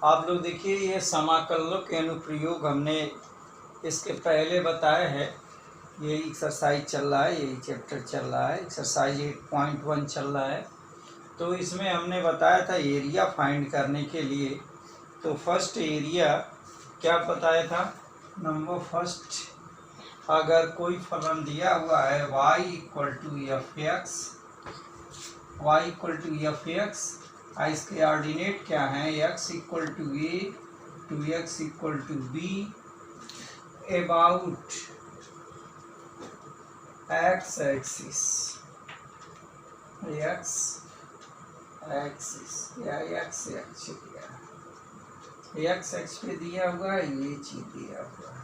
आप लोग देखिए, ये समाकलों के अनुप्रयोग हमने इसके पहले बताए हैं। ये एक्सरसाइज चल रहा है, यही चैप्टर चल रहा है, एक्सरसाइज 8.1 चल रहा है। तो इसमें हमने बताया था एरिया फाइंड करने के लिए। तो फर्स्ट एरिया क्या बताया था? नंबर फर्स्ट, अगर कोई फलन दिया हुआ है y = f(x), इसके ऑर्डिनेट क्या हैं? x = a, 2x = b, about x axis या x एक्स पे दिया हुआ है, ये चीज दिया हुआ है।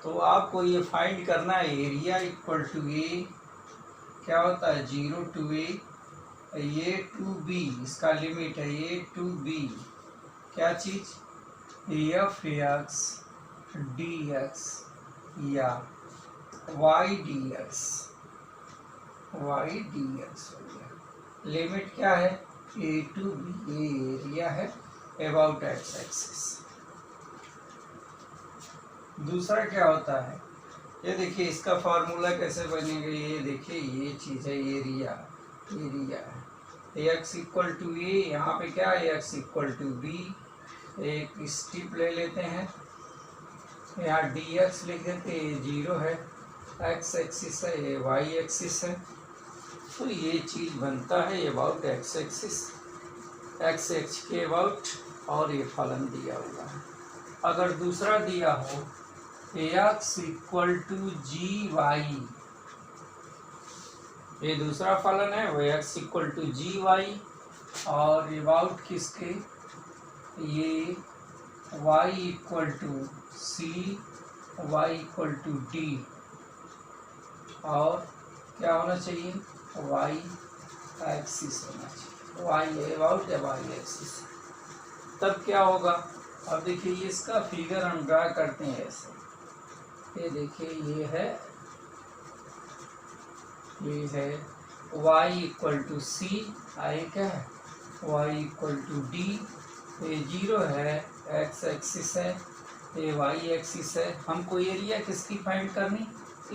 तो आपको ये फाइंड करना है एरिया इक्वल टू ए, क्या होता है 0 to a, ये टू बी, इसका लिमिट है ये टू बी, क्या चीज f(x) dx या y dx हो गया। लिमिट क्या है? a to b, ये एरिया है अबाउट x एक्सिस। दूसरा क्या होता है? ये देखिए, इसका फार्मूला कैसे बनेगा? ये देखिए, ये चीज है एरिया है x = a, यहाँ पे क्या है x = b। एक स्टिप ले लेते हैं, यहाँ dx लिख देते हैं, ये 0 है, x एक्सिस है, ये y एक्सिस है। तो ये चीज बनता है about x axis, x x के अबाउट, और ये फलन दिया हुआ है। अगर दूसरा दिया हो x = gy, ये दूसरा फलन है, वो x = gy, और अबाउट किसके? ये y = c, y = d, और क्या होना चाहिए? y एक्सिस होना चाहिए, y अबाउट y एक्सिस। तब क्या होगा? अब देखिए, इसका फिगर हम ड्रा करते हैं ऐसे। ये देखिए, ये है y = c, आई क्या है y = d, ये 0 है, x एक्सिस है, ये y एक्सिस है। हमको एरिया किसकी फाइंड करनी?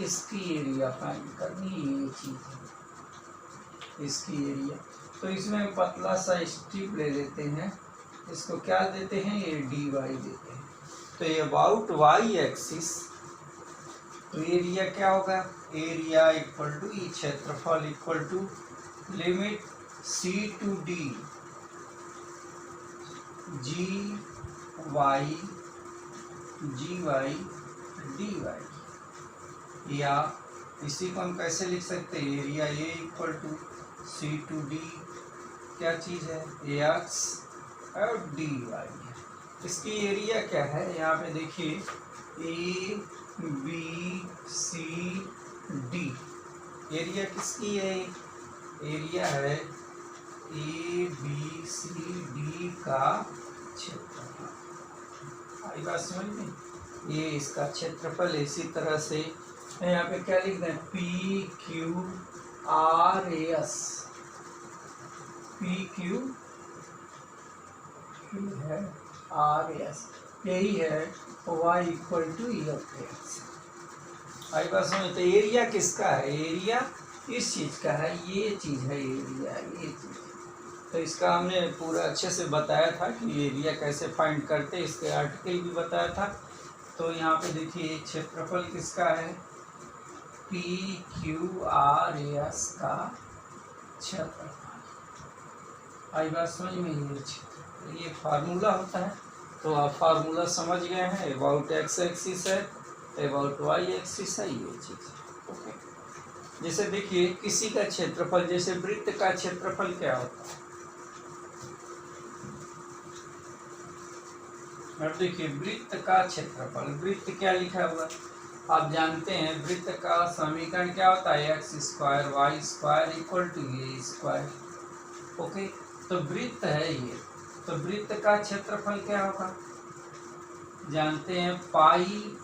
इसकी एरिया फाइंड करनी, ये चीज है इसकी एरिया। तो इसमें हम पतला सा स्ट्रिप ले लेते हैं, इसको क्या देते हैं? ये dy देते हैं। तो ये अबाउट y एक्सिस, तो एरिया क्या होगा? एरिया इक्वल टू ई क्षेत्रफल equal to limit c to d gy dy, या इसी को हम कैसे लिख सकते हैं? Area A equal to c to d, क्या चीज है? x और dy। इसकी एरिया क्या है? यहाँ पे देखिए, A B C D, area किसकी है? एरिया है ए बी सी डी का क्षेत्रफल। आई बात समझ में? ये इसका क्षेत्रफल। इसी तरह से यहाँ पे क्या लिख दें? P Q R S, P Q है आर एस, यही है y = f(x). आई बात समझ? तो एरिया किसका है? एरिया इस चीज का है, ये चीज है एरिया, ये चीज। तो इसका हमने पूरा अच्छे से बताया था कि एरिया कैसे फाइंड करते, इसके आर्टिकल भी बताया था। तो यहाँ पे देखिए, क्षेत्रफल किसका है? PQRS का क्षेत्रफल। आई बात समझ में? ये फार्मूला होता है। तो आप फार्मूला समझ गए हैं, अबाउट x एक्सिस है, अबाउट y एक्सिस है, ये चीज। ओके। जैसे देखिए, किसी का क्षेत्रफल, जैसे वृत्त का क्षेत्रफल क्या होता है? अब देखिए, वृत्त का क्षेत्रफल, वृत्त क्या लिखा हुआ आप जानते हैं। वृत्त का समीकरण क्या होता है? x² y² = a²। ओके। तो वृत्त है ये, तो वृत्त का क्षेत्रफल क्या होगा? जानते हैं, पाई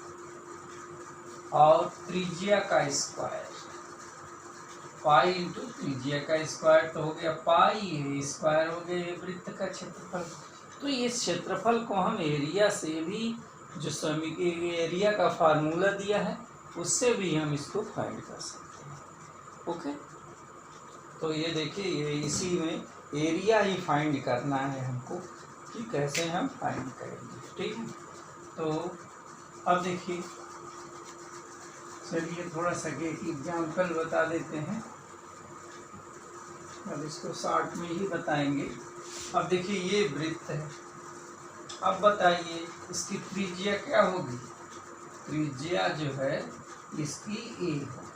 और त्रिज्या का स्क्वायर, पाई इंटू त्रिज्या का स्क्वायर, तो हो गया पाई, स्क्वायर हो गया ये वृत्त का क्षेत्रफल। तो इस क्षेत्रफल को हम एरिया से भी, जो एरिया का फार्मूला दिया है उससे भी हम इसको फाइंड कर सकते हैं। ओके, तो ये देखिए, ये इसी में एरिया ही फाइंड करना है हमको कि कैसे हम फाइंड करेंगे। ठीक है, तो अब देखिए, चलिए थोड़ा सा एक एग्जाम्पल बता देते हैं। अब इसको शॉर्ट में ही बताएंगे। अब देखिए, ये वृत्त है। अब बताइए इसकी त्रिज्या क्या होगी? त्रिज्या जो है इसकी ए होगी।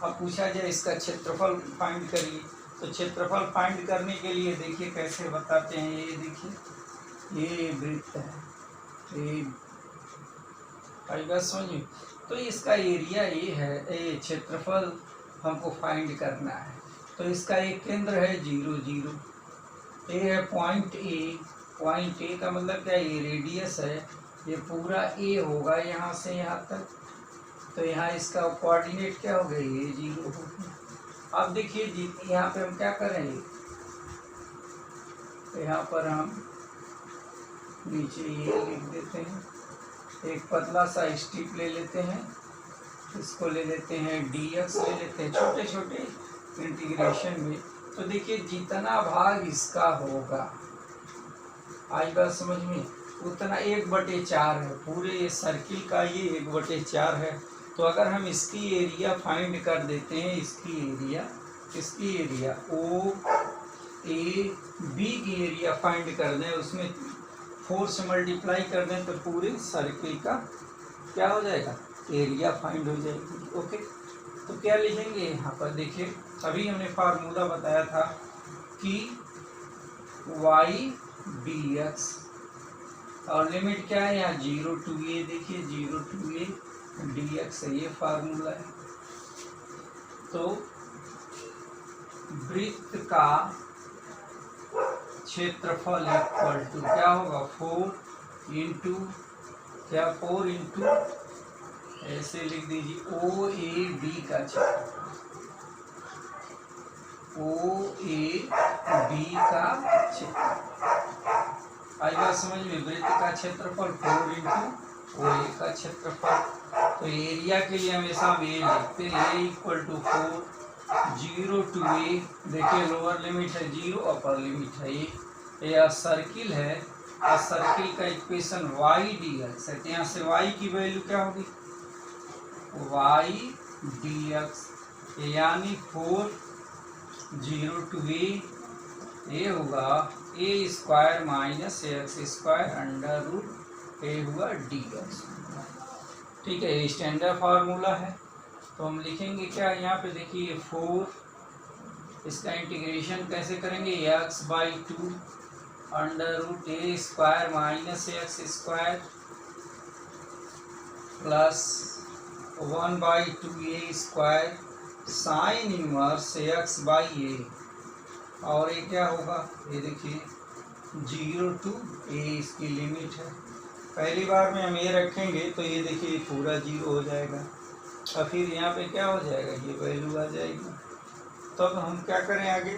अब पूछा जाए इसका क्षेत्रफल फाइंड करिए, तो क्षेत्रफल फाइंड करने के लिए देखिए कैसे बताते हैं। ये देखिए, ये वृत्त है, ये आई बात समझिए। तो इसका एरिया ये है, ये क्षेत्रफल हमको फाइंड करना है। तो इसका एक केंद्र है 0 0, ये है पॉइंट ए। पॉइंट ए का मतलब क्या, ये रेडियस है, ये पूरा ए होगा यहाँ से यहाँ तक। तो यहाँ इसका कोऑर्डिनेट क्या हो गया, ये 0 हो गया। अब देखिए जी, यहाँ पे हम क्या करेंगे, तो यहाँ पर हम नीचे ये लिख देते हैं, एक पतला सा स्ट्रिप ले लेते हैं, इसको ले लेते हैं dx ले लेते हैं छोटे छोटे इंटीग्रेशन में। तो देखिए जितना भाग इसका होगा, आज बात समझ में, उतना 1/4 है। पूरे ये सर्किल का ये 1/4 है। तो अगर हम इसकी एरिया फाइंड कर देते हैं, इसकी एरिया ओ ए बी की एरिया फाइंड कर दें, उसमें 4 से मल्टीप्लाई कर दें, तो पूरे सर्किल का क्या हो जाएगा, एरिया फाइंड हो जाएगी। ओके, तो क्या लिखेंगे यहाँ पर, देखिए अभी हमने फार्मूला बताया था कि y dx और लिमिट क्या है यहाँ 0 to a। देखिए 0 to a dx है, ये फार्मूला है। तो वृत्त का क्षेत्रफल इक्वल टू क्या होगा, 4 इंटू क्या, 4 इंटू ऐसे लिख दीजिए ओ ए बी का क्षेत्रफल, ओ ए बी का क्षेत्रफल। आई बात समझ में, वृत्त का क्षेत्रफल 4 इंटू ओ ए का क्षेत्रफल। तो एरिया के लिए हमेशा हम ए लिखते हैं, ए इक्वल टू 4 0 to a। देखिए लोअर लिमिट है 0, अपर लिमिट है ए। यह सर्किल है, और सर्किल का इक्वेशन y dx है। यहाँ से y की वैल्यू क्या होगी, y dx, यानी 4 0 to a, ये होगा a square minus x square under root a हुआ dx। ठीक है, ये स्टैंडर्ड फार्मूला है। तो हम लिखेंगे क्या, यहाँ पे देखिए 4, इसका इंटीग्रेशन कैसे करेंगे, x/2 under root a square minus x square plus 1/2 a square sine inverse x/a। और ये क्या होगा, ये देखिए 0 to a इसकी लिमिट है। पहली बार में हम ये रखेंगे तो ये देखिए पूरा 0 हो जाएगा, और फिर यहाँ पे क्या हो जाएगा, ये वैल्यू आ जाएगी। तो अब हम क्या करें आगे,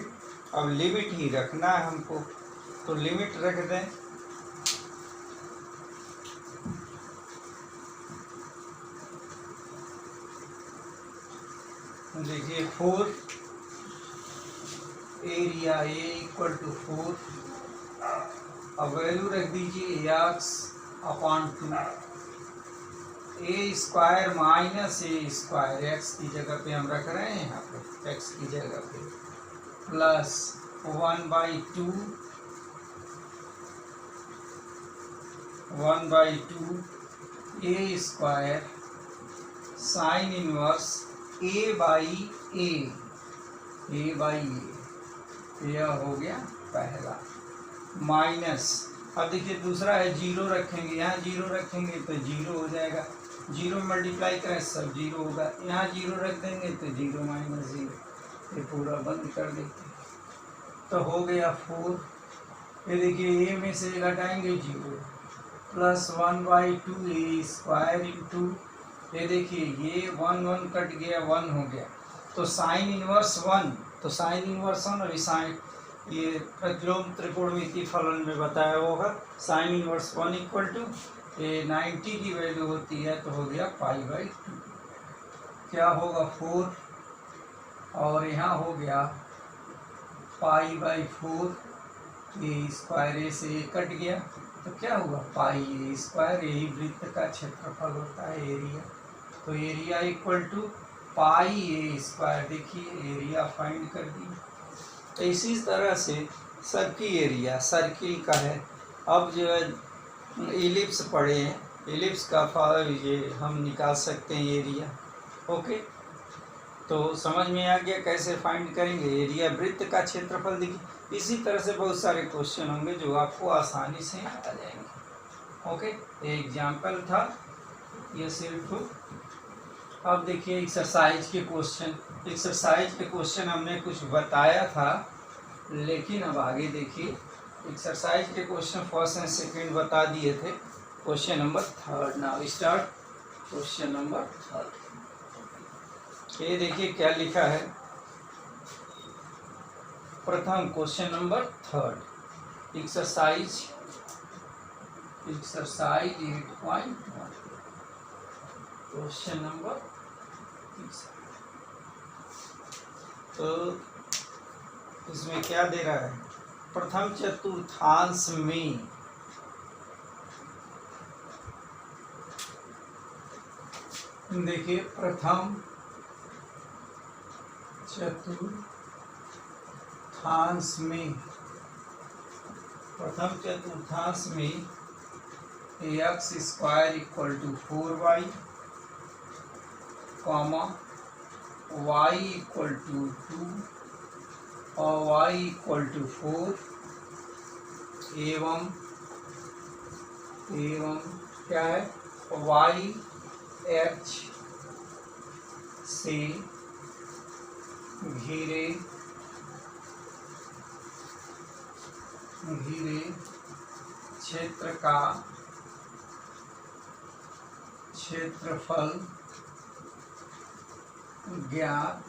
अब लिमिट ही रखना है हमको, तो लिमिट रख दें। देखिए 4 एरिया ए इक्वल टू 4, अब वैल्यू रख दीजिए x/2, ए स्क्वायर माइनस ए स्क्वायर, एक्स की जगह पे हम रख रहे हैं यहाँ पे, एक्स की जगह पे, plus 1/2 a square sine inverse a by a, यह हो गया पहला, माइनस। अब देखिए दूसरा है 0 रखेंगे, यहाँ 0 रखेंगे तो 0 हो जाएगा, 0 मल्टीप्लाई करें सब 0 होगा, यहाँ 0 रख देंगे तो 0 माइनस 0, ये पूरा बंद कर देते हैं। तो हो गया 4, ये देखिए ए में से घटाएंगे 0, प्लस 1/2 ए स्क्वायर इंटू, ये देखिए ये 1 कट गया, 1 हो गया, तो साइन इनवर्स 1, तो साइन इनवर्स 1 और साइन ये प्रतिलोम त्रिकोणमिति फलन में बताया होगा साइन इनवर्स 1 इक्वल टू ये 90 की वैल्यू होती है तो हो गया π/2, क्या होगा 4 और यहाँ हो गया π/4, ये स्क्वायर ए से ए कट गया तो क्या हुआ πa², यही वृत्त का क्षेत्रफल होता है एरिया, तो एरिया इक्वल टू πa²। देखिए एरिया फाइंड कर दिया। तो इसी तरह से सर्किल एरिया सर्किल का है। अब जो है इलिप्स पढ़े हैं, इलिप्स का ये हम निकाल सकते हैं एरिया। ओके, तो समझ में आ गया कैसे फाइंड करेंगे एरिया, वृत्त का क्षेत्रफल। देखिए इसी तरह से बहुत सारे क्वेश्चन होंगे जो आपको आसानी से आ जाएंगे। ओके, एग्जाम्पल था ये सिर्फ। अब देखिए एक्सरसाइज के क्वेश्चन, एक्सरसाइज के क्वेश्चन हमने कुछ बताया था, लेकिन अब आगे देखिए एक्सरसाइज के क्वेश्चन फर्स्ट एंड सेकंड बता दिए थे। Question number 3 now start. Question number 3 ये देखिए क्या लिखा है। प्रथम question number 3 exercise 8.1 question number 3। तो इसमें क्या दे रहा है, प्रथम चतुर्थांश में देखिए प्रथम चतुर्थांश में x² equal to 4y, y equal to 2 और y इक्वल टू 4 एवं क्या है y x से घिरे क्षेत्र का क्षेत्रफल ज्ञात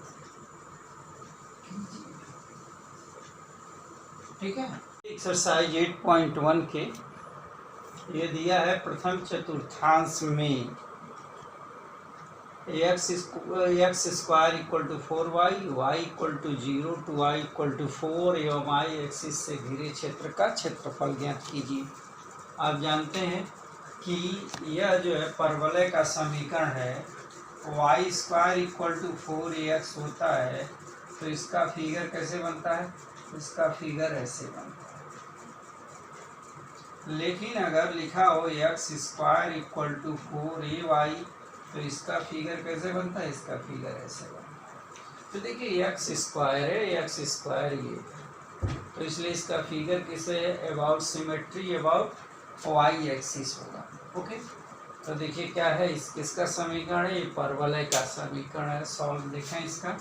कीजिए। ठीक है, एक्सरसाइज 8.1 के ये दिया है प्रथम चतुर्थांश में x² equal to 4y, y equal to 0 to y equal to 4 एवं y एक्सिस से घिरे क्षेत्र का क्षेत्रफल ज्ञात कीजिए। आप जानते हैं कि यह जो है परवलय का समीकरण है, y² इक्वल टू 4ax होता है, तो इसका फिगर कैसे बनता है, इसका फिगर ऐसे बनता है। लेकिन अगर लिखा हो x² इक्वल टू 4ay तो इसका फिगर कैसे बनता है, इसका फिगर ऐसे बनता है। तो देखिए x² है, x² ये, तो इसलिए इसका फिगर किसे है, about symmetry about y axis होगा। ओके, तो देखिए क्या है, किसका समीकरण है, ये परवलय का समीकरण है। सॉल्व देखें इसका।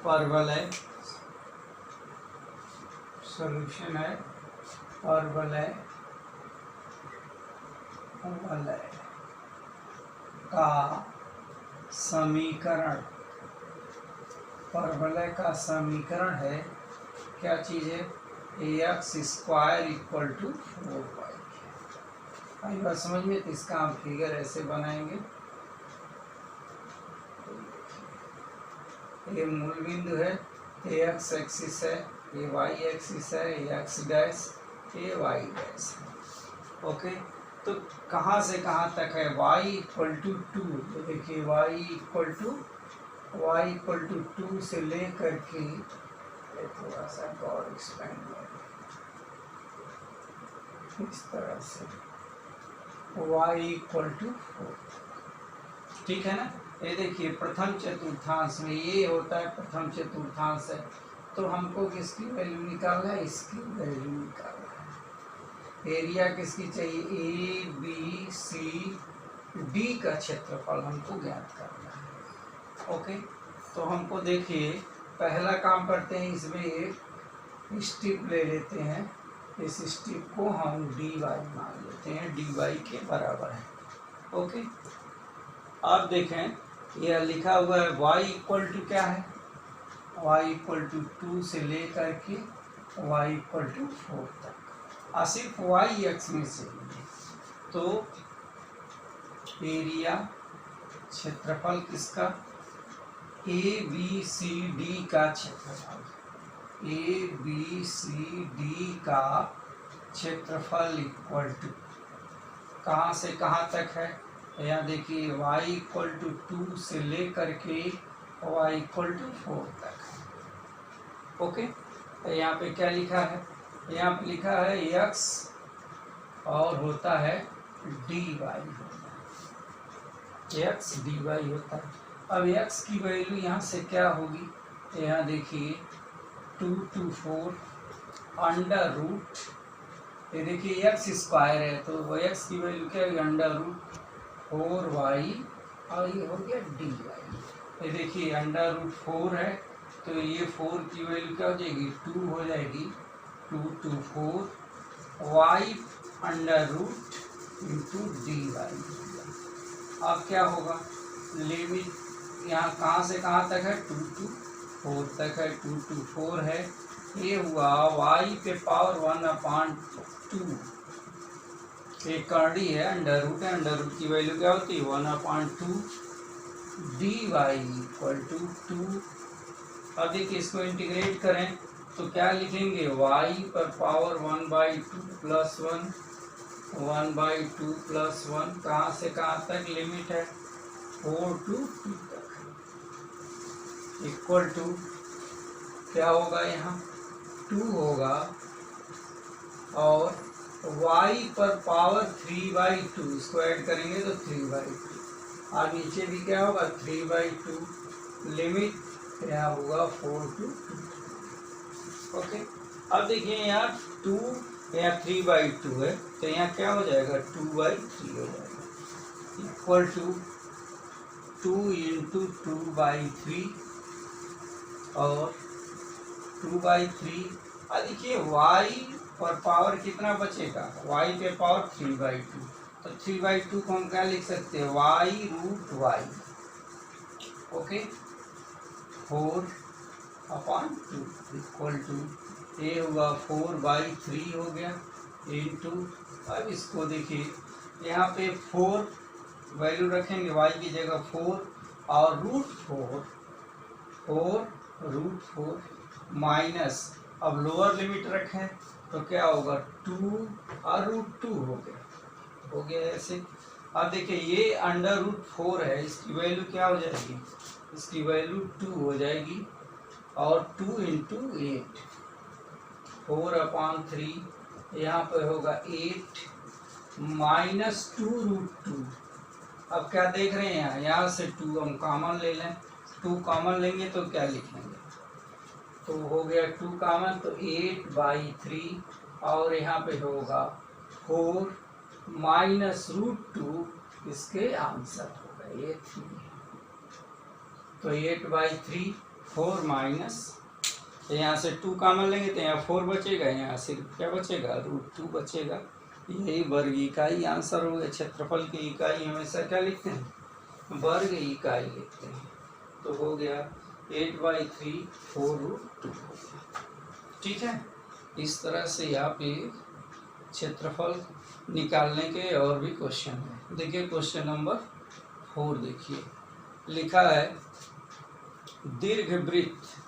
परवलय सॉल्यूशन है, परवलय का समीकरण, परवलय का समीकरण है क्या चीज़ है, x² इक्वल टू 4y। आई बात समझ में, तो इसका हम फिगर ऐसे बनाएंगे। ये मूल बिंदु है, ये x एक्सिस है, ये y एक्सिस है, ये x डैश, ये y डैश है। ओके, तो कहाँ से कहाँ तक है, y इक्वल टू 2, तो देखिए y इक्वल टू 2 से लेकर के थोड़ा सा और एक्सपेंड इस तरह से y इक्वल टू 4। ठीक है ना, ये देखिए प्रथम चतुर्थांश में ये होता है, प्रथम चतुर्थांश है, तो हमको किसकी वैल्यू निकालना है, इसकी वैल्यू निकालना है। एरिया किसकी चाहिए, ए बी सी डी का क्षेत्रफल हमको ज्ञात करना है। ओके, तो हमको देखिए पहला काम करते हैं, इसमें एक स्ट्रिप ले लेते हैं, इस स्ट्रिप को हम dy मान लेते हैं, dy के बराबर है। ओके, आप देखें यह लिखा हुआ है y इक्वल टू क्या है, y इक्वल टू 2 से लेकर के y इक्वल टू 4 तक, और सिर्फ y एक्स में से तो एरिया क्षेत्रफल किसका, ए बी सी डी का क्षेत्रफल, ए बी सी डी का क्षेत्रफल इक्वल टू कहाँ से कहाँ तक है, यहाँ देखिए y इक्वल टू 2 से लेकर के y इक्वल टू 4 तक है। ओके, तो यहाँ पे क्या लिखा है, यहाँ पे लिखा है x और होता है dy, x dy होता है। अब x की वैल्यू यहाँ से क्या होगी, यहाँ देखिए 2 to 4 अंडर रूट, ये देखिए x स्क्वायर है तो वो x की वैल्यू क्या होगी, अंडर रूट 4y और ये हो गया dy। ये देखिए अंडर रूट 4 है तो ये 4 की वैल्यू क्या हो जाएगी, 2 हो जाएगी, 2 to 4 y under root into dy। अब क्या होगा, लिमिट यहाँ कहाँ से कहाँ तक है, 2 to 4 तक है, 2 to 4 है, ये हुआ y पे पावर 1/2, एक कर्डी है, अंडर रूट है, अंडर रूट की वैल्यू क्या होती है 1/2 dy इक्वल टू 2। अब देखिए इसको इंटीग्रेट करें तो क्या लिखेंगे, y पर पावर 1/2 प्लस 1, 1/2 प्लस 1, कहाँ से कहाँ तक लिमिट है 4 to 2 तक, इक्वल टू क्या होगा, यहाँ 2 होगा और y पर पावर 3/2, इसको ऐड करेंगे तो 3/2, और नीचे भी क्या होगा 3/2, लिमिट यहाँ होगा 4 to 2। ओके, अब देखिए यहाँ 2 यहाँ 3/2 है तो यहाँ क्या हो जाएगा 2/3 हो जाएगा, इक्वल टू 2 into 2/3 और 2/3। अब देखिए y पर पावर कितना बचेगा, y पे पावर 3/2, तो 3/2 को हम क्या लिख सकते हैं, y root y। Okay, 4/2 equal to ये हुआ 4/3 हो गया इंटू, अब इसको देखिए यहाँ पे 4 वैल्यू रखेंगे y की जगह 4 और रूट 4 माइनस, अब लोअर लिमिट रखें तो क्या होगा 2 और रूट 2 हो गया ऐसे। अब देखिए ये अंडर रूट 4 है, इसकी वैल्यू क्या हो जाएगी, इसकी वैल्यू 2 हो जाएगी और 2 into 8 4/3, यहाँ पे होगा 8 माइनस 2 रूट 2। अब क्या देख रहे हैं यहाँ से 2 हम कॉमन ले लें, 2 कॉमन लेंगे तो क्या लिखेंगे, तो हो गया 2 कॉमन तो 8/3 और यहाँ पे होगा 4 माइनस रूट 2, इसके आंसर होगा ये 3, तो 8/3 4 माइनस, यहाँ से 2 कॉमन लेंगे तो यहाँ 4 बचेगा, यहाँ से क्या बचेगा रूट 2 बचेगा, यही वर्ग इकाई आंसर हो गया। क्षेत्रफल की इकाई हमेशा क्या लिखते हैं, वर्ग इकाई लिखते हैं, तो हो गया 8/3 4√2। ठीक है, इस तरह से आप ये क्षेत्रफल निकालने के और भी क्वेश्चन है। देखिए क्वेश्चन नंबर 4 देखिए, लिखा है दीर्घवृत्त